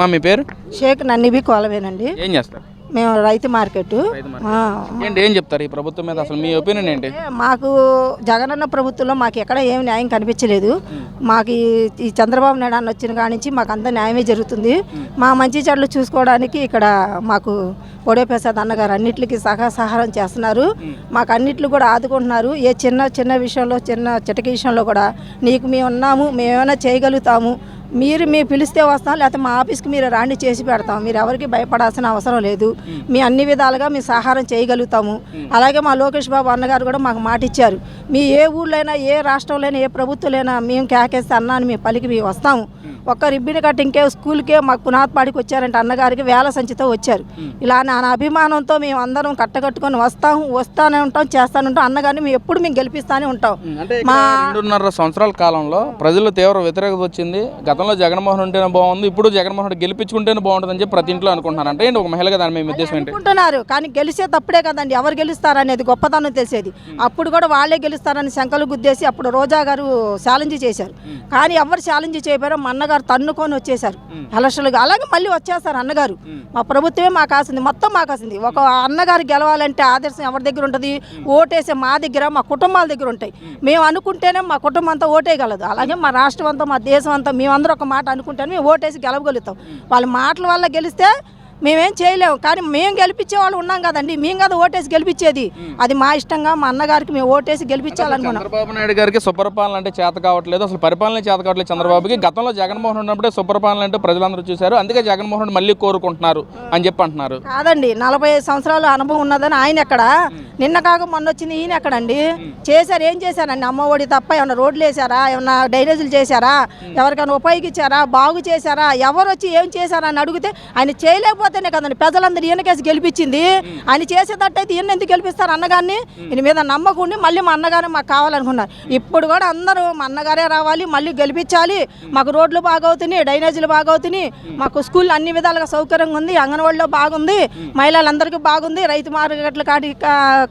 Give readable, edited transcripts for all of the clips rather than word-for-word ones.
మీ పేరు? షేక్ నన్నిబి కోలవేనండి. ఏం చేస్తారు? మేము రైతు మార్కెట్. ఏం చెప్తారు ఈ ప్రభుత్వం మీద? అసలు మీ ఒపీనియన్ ఏంటి? మాకు జగనన్న ప్రభుత్వంలో మాకు ఎక్కడ ఏం న్యాయం కనిపించలేదు. మాకు ఈ చంద్రబాబు నాయుడు అన్న వచ్చిన కాడి నుంచి మాకు అంత న్యాయమే జరుగుతుంది. మా మంచి చెడ్లు చూసుకోవడానికి ఇక్కడ మాకు బోడే ప్రసాద్ అన్నగారు అన్నిటికీ సహారం చేస్తున్నారు. మాకు అన్నిట్లు కూడా ఆదుకుంటున్నారు. ఏ చిన్న విషయంలో చిటక విషయంలో కూడా నీకు మేము ఉన్నాము, మేమేమైనా చేయగలుగుతాము, మీరు పిలిస్తే వస్తాం, లేకపోతే మా ఆఫీస్కి మీరు రాండి చేసి పెడతాం, మీరు ఎవరికి భయపడాల్సిన అవసరం లేదు, మీ అన్ని విధాలుగా మీ సహారం చేయగలుగుతాము. అలాగే మా లోకేష్ బాబు అన్నగారు కూడా మాకు మాట ఇచ్చారు, మీ ఏ ఊళ్ళైనా ఏ రాష్ట్రంలో ఏ ప్రభుత్వంలో మేము కేకేస్తే అన్నాను మీ పలికి మేము వస్తాము. ఒక్క రిబ్బిని కట్టింకే స్కూల్కే మాకు పునాత్పాడికి వచ్చారంటే అన్నగారికి వేల సంచితో వచ్చారు. ఇలా నా అభిమానంతో మేము అందరం కట్టకట్టుకొని వస్తానే ఉంటాం, చేస్తానే ఉంటాం. అన్నగారిని మేము ఎప్పుడు మేము గెలిపిస్తానే ఉంటాం. మా 2.5 సంవత్సరాల కాలంలో ప్రజలు తీవ్ర వ్యతిరేకత వచ్చింది. గతంలో జగన్మోహన్ ఉంటేనే బాగుంది, ఇప్పుడు జగన్మోహన్ రెడ్డి గెలిపించుకుంటేనే బాగుంటుందని చెప్పి ప్రతి ఇంట్లో అనుకుంటున్నారు. అంటే ఒక మహిళగా దాని మేము ఉద్దేశం ఏంటి అనుకుంటున్నారు? కానీ గెలిచే తప్పుడే కదండి, ఎవరు గెలుస్తారనేది గొప్పతనం తెలిసేది. అప్పుడు కూడా వాళ్ళే గెలుస్తారని శంకలు గుద్దేసి అప్పుడు రోజా గారు ఛాలెంజ్ చేశారు. కానీ ఎవరు ఛాలెంజ్ చేయబోయారో మా అన్నగారు తన్నుకొని వచ్చేసారు ఎలక్షన్లుగా. అలాగే మళ్ళీ వచ్చేస్తారు అన్నగారు. మా ప్రభుత్వమే మాకు కాసింది, మొత్తం మాకు కాసింది. ఒక అన్నగారు గెలవాలంటే ఆదర్శం ఎవరి దగ్గర ఉంటుంది? ఓటేసే మా దగ్గర, మా కుటుంబాల దగ్గర ఉంటాయి. మేము అనుకుంటేనే మా కుటుంబం అంతా ఓటేయగలదు. అలాగే మా రాష్ట్రం అంతా, మా దేశం అంతా మేమందరూ ఒక మాట అనుకుంటేనే మేము ఓటేసి గెలవగలుగుతాం. వాళ్ళ మాటల వల్ల గెలిస్తే మేమేం చేయలేము, కానీ మేము గెలిపించే వాళ్ళు ఉన్నాం కదండి, మేము కదా ఓటేసి గెలిపించేది. అది మా ఇష్టంగా మా అన్నగారికి మేము ఓటేసి గెలిపించాలనుకున్నాం. చంద్రబాబు నాయుడు గారికి సుపరిపాలన అంటే చేత కావట్లేదు, అసలు పరిపాలన చేత కావట్లేదు చంద్రబాబుకి. గతంలో జగన్మోహన్ ఉన్నప్పుడే సుపరిపాలన అంటే ప్రజలందరూ చూశారు, అందుకే జగన్మోహన్ మళ్ళీ కోరుకుంటున్నారు అని చెప్పి అంటున్నారు. కాదండి, 45 సంవత్సరాల అనుభవం ఉన్నదని ఆయన ఎక్కడ, నిన్న కాక మొన్న వచ్చింది ఈయన ఎక్కడండి? చేశారు, ఏం చేశారండి? అమ్మఒడి తప్ప ఏమన్నా రోడ్లు వేసారా, ఏమన్నా డ్రైనేజీలు చేశారా, ఎవరికైనా ఉపయోగించారా, బాగు చేశారా? ఎవరు వచ్చి ఏం చేశారా అని అడిగితే ఆయన చేయలేకపోతేనే కదండి ప్రజలందరూ ఈయనకేసి గెలిపించింది. ఆయన చేసేటట్టయితే ఈయన ఎందుకు గెలిపిస్తారు అన్నగారిని? ఈయన మీద నమ్మకుండి మళ్ళీ మా అన్నగారే మాకు కావాలనుకున్నారు. ఇప్పుడు కూడా అందరూ మా అన్నగారే రావాలి, మళ్ళీ గెలిపించాలి. మాకు రోడ్లు బాగవుతున్నాయి, డ్రైనేజీలు బాగవుతున్నాయి, మాకు స్కూల్ అన్ని విధాలుగా సౌకర్యంగా ఉంది, అంగన్వాడీలో బాగుంది, మహిళలందరికీ బాగుంది, రైతు మార్కెట్లు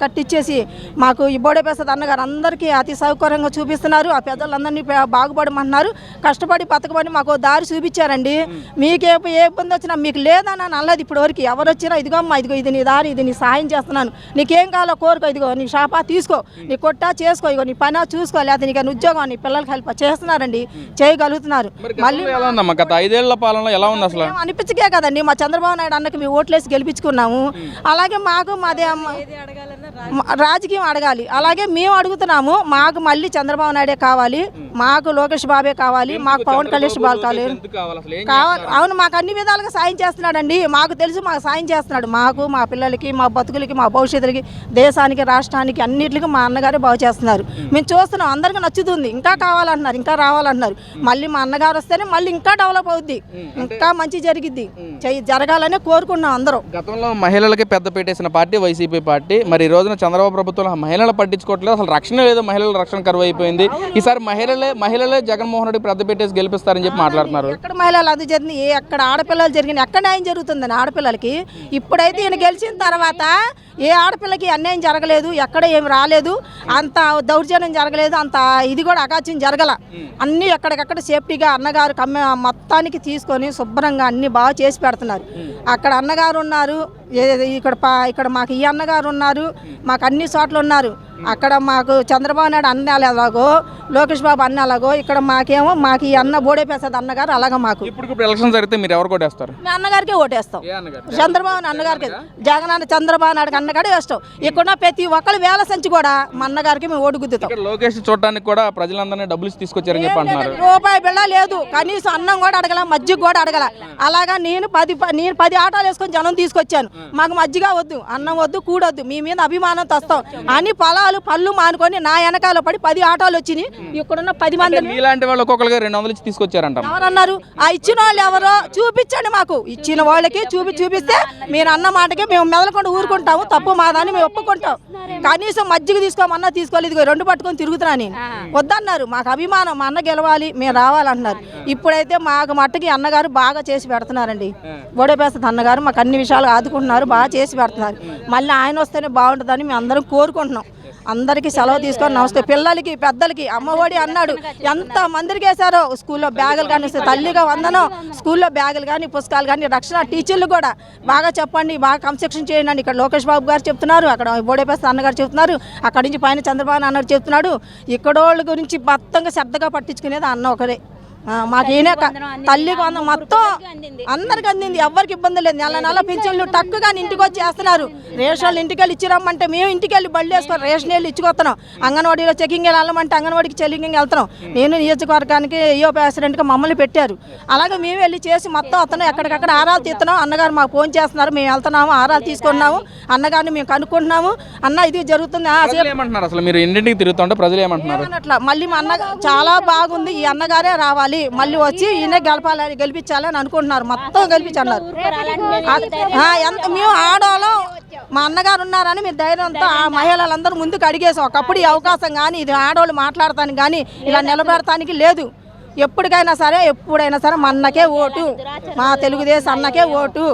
కట్టించేసి మాకు ఈ బోడే ప్రసాద్ అన్నగారు అందరికీ అతి సౌకర్యంగా చూపిస్తున్నారు. ఆ పెద్దలందరినీ బాగుపడమంటున్నారు. కష్టపడి బతకమని మాకు దారి చూపించారండి. మీకు ఏ ఇబ్బంది వచ్చినా మీకు లేదని అన్నది ఇప్పుడు వరకు ఎవరు వచ్చినా ఇదిగో అమ్మా, ఇదిగో ఇది నీ దారి, ఇది నీ సాయం చేస్తున్నాను, నీకేం కావాలో కోరుకో, ఇదిగో నీ షాపా తీసుకో, నీ కొట్టా చేసుకో, ఇగో నీ పని చూసుకో, లేకపోతే నీకు ఉద్యోగం నీ పిల్లలకి హెల్ప్ చేస్తున్నారండి, చేయగలుగుతున్నారు. మళ్ళీ గత 5 ఏళ్ల పాలన ఎలా ఉంది అసలు? అనిపించకే కదండి మా చంద్రబాబు నాయుడు అన్నకి మేము ఓట్లేసి గెలిపించుకున్నాము. అలాగే మాకు మాదే రాజకీయం అడగాలి, అలాగే మేము అడుగుతున్నాము. మాకు మళ్ళీ చంద్రబాబు నాయుడే కావాలి, మాకు లోకేష్ బాబే కావాలి, మాకు పవన్ కళ్యాణ్ బాబు కావాలి. అవును, మాకు అన్ని విధాలుగా సాయం చేస్తున్నాడండి. మాకు తెలుసు మాకు సాయం చేస్తున్నాడు. మాకు, మా పిల్లలకి, మా బతుకులకి, మా భవిష్యత్తులకి, దేశానికి, రాష్ట్రానికి అన్నిటికీ మా అన్నగారే బాగు చేస్తున్నారు. మేము చూస్తున్నాం, అందరికీ నచ్చుతుంది. ఇంకా కావాలంటున్నారు, ఇంకా రావాలంటున్నారు. మళ్ళీ మా అన్నగారు వస్తేనే మళ్ళీ ఇంకా డెవలప్ అవుద్ది, ఇంకా మంచి జరిగిద్ది, జరగాలనే కోరుకున్నాం అందరూ. గతంలో మహిళలకి పెద్ద పెట్టేసిన పార్టీ వైసీపీ పార్టీ. మరి ఈ రోజున చంద్రబాబు ప్రభుత్వంలో మహిళలు పట్టించుకోవట్లేదు, అసలు రక్షణ లేదు, మహిళల రక్షణ కరువు అయిపోయింది. ఈసారి మహిళలే జగన్మోహన్ రెడ్డి పెద్ద పెట్టేసి గెలిపిస్తారని చెప్పి మాట్లాడుతున్నారు. ఎక్కడ మహిళలు అది జరిగింది, ఎక్కడ ఆడపిల్లలు జరిగింది, ఎక్కడ న్యాయం జరుగుతుందని ఆడపిల్లలకి? ఇప్పుడైతే ఈయన గెలిచిన తర్వాత ఏ ఆడపిల్లకి అన్యాయం జరగలేదు, ఎక్కడ ఏమి రాలేదు, అంత దౌర్జన్యం జరగలేదు, అంత ఇది కూడా అగాచ్యం జరగల. అన్నీ ఎక్కడికక్కడ సేఫ్టీగా అన్నగారు మొత్తానికి తీసుకొని శుభ్రంగా అన్ని బాగా చేసి పెడుతున్నారు. అక్కడ అన్నగారు ఉన్నారు, ఇక్కడ మాకు ఈ అన్నగారు ఉన్నారు, మాకు అన్ని చోట్ల ఉన్నారు. అక్కడ మాకు చంద్రబాబు నాయుడు అన్న అలాగో, లోకేష్ బాబు అన్న అలాగో, ఇక్కడ మాకేమో మాకు ఈ అన్న బోడే ప్రసాద్ అన్నగారు అలాగా. మాకు ఇప్పుడు ఎలక్షన్ జరిగితే మీరు ఎవరు ఓటేస్తారు? మేము అన్నగారికే ఓటేస్తాం, చంద్రబాబు అన్నగారికి. జగన్ చంద్రబాబు నాయుడు అన్నగాడే వేస్తాం. ఇక్కడ ప్రతి ఒక్కరు వేల సంచి కూడా మా అన్నగారికి మేము ఓటు గుద్దుతాం. లోకేష్ చూడటానికి కూడా ప్రజలందరినీ డబ్బులు తీసుకొచ్చారని చెప్పి అంటున్నారు. రూపాయి బిళ్ళ లేదు, కనీసం అన్నం కూడా అడగల, మజ్జిగ కూడా అడగల. అలాగా నేను 10 ఆటోలు వేసుకొని జనం తీసుకొచ్చాను. మాకు మజ్జిగ వద్దు, అన్నం వద్దు, కూడొద్దు, మీ మీద అభిమానంతో వస్తాం అని పళ్ళు మానుకొని నా వెనకాల పడి 10 ఆటోలు వచ్చినాయి. ఇక్కడున్న 10 మంది ఇలాంటి వాళ్ళు ఒక్కొక్కరికి 200 తీసుకొచ్చారంట. ఎవరన్నారు? ఆ ఇచ్చిన వాళ్ళు ఎవరో చూపించండి, మాకు ఇచ్చిన వాళ్ళకి చూపిస్తే మీరు అన్న మాటకి మేము మెదలకుండా ఊరుకుంటాము, తప్పు మాదని మేము ఒప్పుకుంటాం. కనీసం మజ్జిగ తీసుకోమన్నా తీసుకోలేదు, ఇదిగో 2 పట్టుకొని తిరుగుతున్నా నేను. వద్దన్నారు, మాకు అభిమానం, మా అన్న గెలవాలి, మేము రావాలన్నారు. ఇప్పుడైతే మాకు మట్టుకి అన్నగారు బాగా చేసి పెడుతున్నారండి. బోడే ప్రసాద్ అన్నగారు మాకు అన్ని విషయాలు ఆదుకుంటున్నారు, బాగా చేసి పెడుతున్నారు. మళ్ళీ ఆయన వస్తేనే బాగుంటుందని మేము అందరం కోరుకుంటున్నాం. అందరికీ సెలవు తీసుకొని నమస్తే. పిల్లలకి పెద్దలకి అమ్మఒడి అన్నాడు, ఎంత మందికి వేశారో. స్కూల్లో బ్యాగులు కానీ, తల్లిగా వందనం, స్కూల్లో బ్యాగులు కానీ, పుస్తకాలు కానీ, రక్షణ టీచర్లు కూడా బాగా చెప్పండి, బాగా కన్స్ట్రక్షన్ చేయండి. ఇక్కడ లోకేష్ బాబు గారు చెప్తున్నారు, అక్కడ బోడేపల్లి అన్నగారు చెప్తున్నారు, అక్కడి నుంచి పైన చంద్రబాబు అన్నగారు చెప్తున్నాడు. ఇక్కడోళ్ళ గురించి మొత్తంగా శ్రద్ధగా పట్టించుకునేది అన్న ఒకరే. మాకు ఈయన తల్లికి వంద మొత్తం అందరికి అందింది, ఎవరికి ఇబ్బంది లేదు. నెల నెల పింఛన్లు టక్కుగా ఇంటికి వచ్చి వేస్తున్నారు. రేషన్ ఇంటికి వెళ్ళి ఇచ్చిరమ్మంటే మేము ఇంటికి వెళ్ళి బళ్ళు వేసుకొని రేషన్ వెళ్ళి ఇచ్చుకొస్తున్నాం. అంగన్వాడీలో చెకింగ్ వెళ్ళమంటే అంగన్వాడికి చెల్లింగ్ వెళ్తున్నాం. నేను నియోజకవర్గానికి ఈఓ ప్రెసిడెంట్గా మమ్మల్ని పెట్టారు. అలాగే మేము వెళ్ళి చేసి మొత్తం అతను ఎక్కడికక్కడ ఆరాలు తీస్తున్నాం. అన్నగారు మాకు ఫోన్ చేస్తున్నారు, మేము వెళ్తున్నాము, ఆరాలు తీసుకున్నాము, అన్నగారిని మేము కనుక్కుంటున్నాము. అన్న ఇది జరుగుతుంది. అసలు మీరు ఇంటింటికి తిరుగుతుంటే ప్రజలు ఏమంటున్నారు? అట్లా మళ్ళీ మా అన్న చాలా బాగుంది, ఈ అన్నగారే రావాలి, మళ్ళీ వచ్చి ఈయన గెలిపించాలని అనుకుంటున్నారు. మొత్తం గెలిపించన్నారు. ఎంత మేము ఆడవాళ్ళం మా అన్నగారు ఉన్నారని మీరు ధైర్యంతో ఆ మహిళలందరూ ముందుకు అడిగేసాం. ఒకప్పుడు ఈ అవకాశం కానీ ఇది ఆడవాళ్ళు మాట్లాడటానికి కానీ ఇలా నిలబెడటానికి లేదు. ఎప్పటికైనా సరే మా అన్నకే ఓటు, మా తెలుగుదేశం అన్నకే ఓటు.